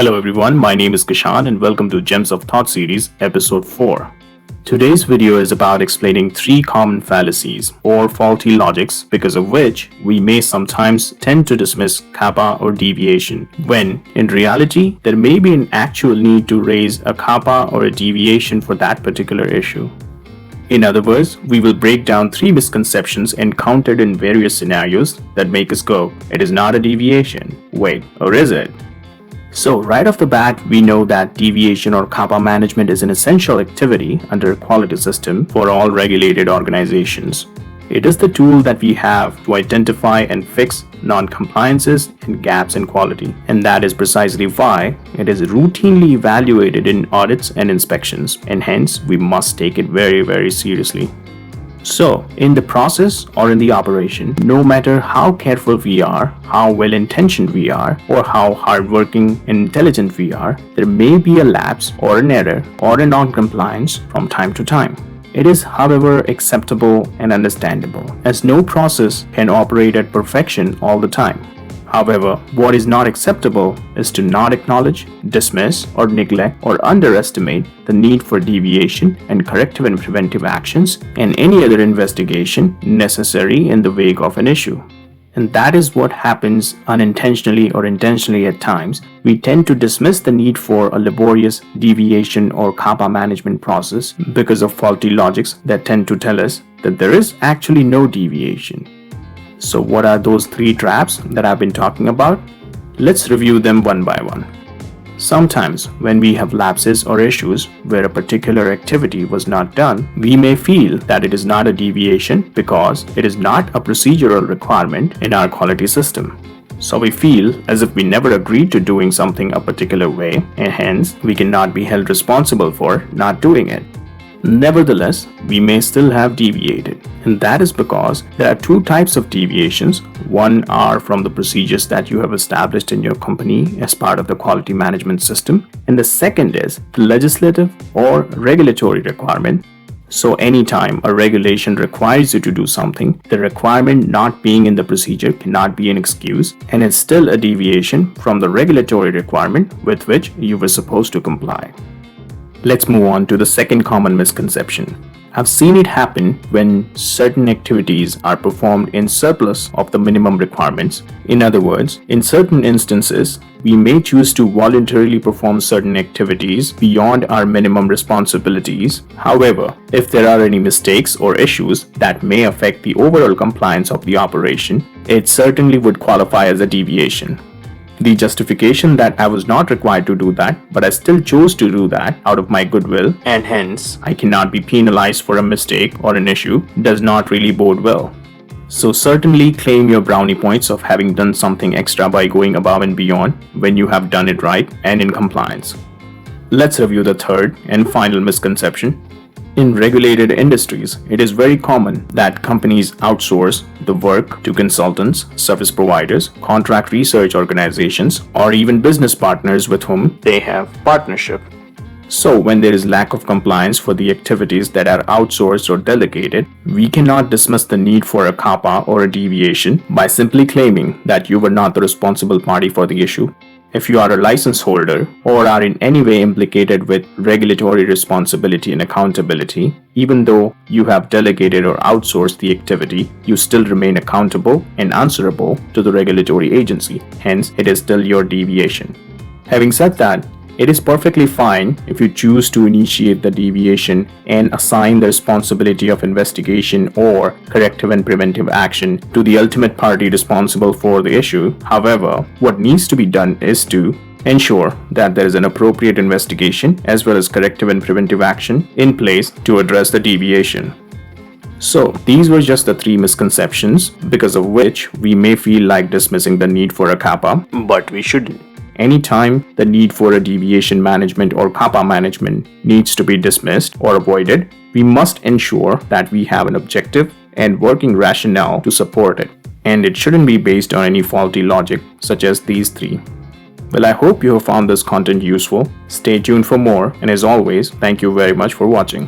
Hello everyone, my name is Kishan and welcome to Gems of Thought series episode 4. Today's video is about explaining 3 common fallacies or faulty logics because of which we may sometimes tend to dismiss CAPA or deviation when in reality there may be an actual need to raise a CAPA or a deviation for that particular issue. In other words, we will break down 3 misconceptions encountered in various scenarios that make us go, it is not a deviation, wait, or is it? So right off the bat, we know that deviation or CAPA management is an essential activity under a quality system for all regulated organizations. It is the tool that we have to identify and fix non-compliances and gaps in quality. And that is precisely why it is routinely evaluated in audits and inspections, and hence we must take it very seriously. So, in the process or in the operation, no matter how careful we are, how well-intentioned we are, or how hardworking and intelligent we are, there may be a lapse or an error or a non-compliance from time to time. It is, however, acceptable and understandable, as no process can operate at perfection all the time. However, what is not acceptable is to not acknowledge, dismiss, or neglect or underestimate the need for deviation and corrective and preventive actions and any other investigation necessary in the wake of an issue. And that is what happens unintentionally or intentionally at times. We tend to dismiss the need for a laborious deviation or CAPA management process because of faulty logics that tend to tell us that there is actually no deviation. So what are those 3 traps that I've been talking about? Let's review them one by one. Sometimes when we have lapses or issues where a particular activity was not done, we may feel that it is not a deviation because it is not a procedural requirement in our quality system. So we feel as if we never agreed to doing something a particular way and hence we cannot be held responsible for not doing it. Nevertheless, we may still have deviated, and that is because there are 2 types of deviations. One are from the procedures that you have established in your company as part of the quality management system, and the second is the legislative or regulatory requirement. So anytime a regulation requires you to do something, the requirement not being in the procedure cannot be an excuse, and it's still a deviation from the regulatory requirement with which you were supposed to comply. Let's move on to the second common misconception. I've seen it happen when certain activities are performed in surplus of the minimum requirements. In other words, in certain instances, we may choose to voluntarily perform certain activities beyond our minimum responsibilities. However, if there are any mistakes or issues that may affect the overall compliance of the operation, it certainly would qualify as a deviation. The justification that I was not required to do that, but I still chose to do that out of my goodwill, and hence I cannot be penalized for a mistake or an issue, does not really bode well. So certainly claim your brownie points of having done something extra by going above and beyond when you have done it right and in compliance. Let's review the third and final misconception. In regulated industries, it is very common that companies outsource the work to consultants, service providers, contract research organizations, or even business partners with whom they have partnership. So when there is lack of compliance for the activities that are outsourced or delegated, we cannot dismiss the need for a CAPA or a deviation by simply claiming that you were not the responsible party for the issue. If you are a license holder or are in any way implicated with regulatory responsibility and accountability, even though you have delegated or outsourced the activity, you still remain accountable and answerable to the regulatory agency. Hence, it is still your deviation. Having said that, it is perfectly fine if you choose to initiate the deviation and assign the responsibility of investigation or corrective and preventive action to the ultimate party responsible for the issue. However, what needs to be done is to ensure that there is an appropriate investigation as well as corrective and preventive action in place to address the deviation. So, these were just the 3 misconceptions because of which we may feel like dismissing the need for a CAPA, but we shouldn't. Anytime the need for a deviation management or CAPA management needs to be dismissed or avoided, we must ensure that we have an objective and working rationale to support it. And it shouldn't be based on any faulty logic such as these 3. Well, I hope you have found this content useful. Stay tuned for more, and as always, thank you very much for watching.